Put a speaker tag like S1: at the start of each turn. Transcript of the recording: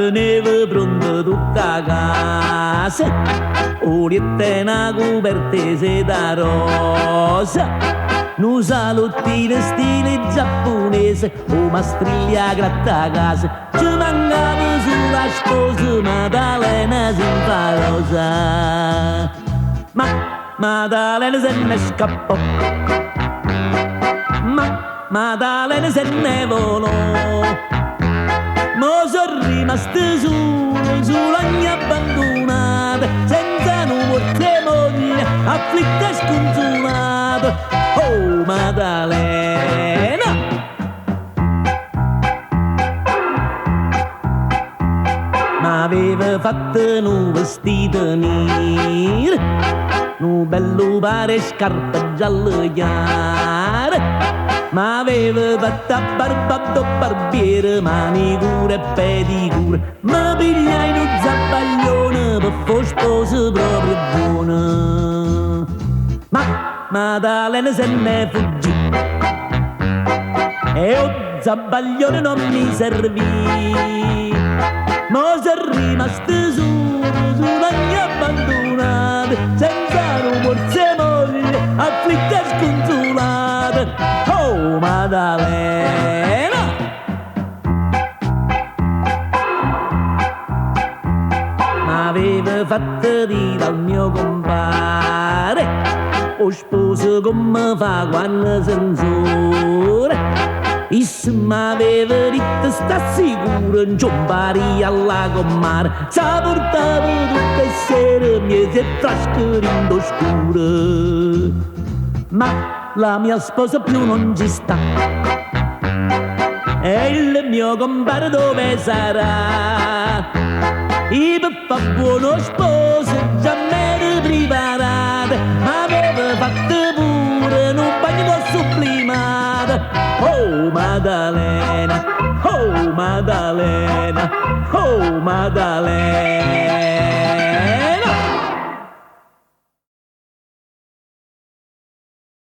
S1: teneva pronta tutta casa, orietta una coperta e seta rosa, un salottino stile giapponese, o mastriglia gratta casa, ci mancava sulla sposa Maddalena Sinfarosa. Ma Maddalena se ne scappò, ma Maddalena se ne volò, mo sono rimaste sulla mia abbandonata, senza nuvola e moglie, afflitta e sconsolata. Oh Maddalena, m'aveva fatto un vestito nero, un bello pare scarpe gialle chiare, m'aveva fatto a barba do barbiere, manicure e pedicure, mi pigliai uno zabbaglione per fare sposa proprio buona. Ma Maddalena se ne fuggì e o zabbaglione non mi servì, mo sono rimaste sulla mia abbandonata, senza forse moglie, afflitta e sconsolata. Oh Maddalena, m'aveva fatto dire al mio compare, o sposo come fa quando sensore, e se m'aveva detto sta sicuro non giumpari alla comare, sa portava tutte le sere miese trascorrendo scure. Ma la mia sposa più non ci sta, e il mio compare dove sarà? E per fa buono sposo già m'era preparata, ma aveva fatto pure un bagno sublimato. Oh Maddalena, oh Maddalena, oh Maddalena.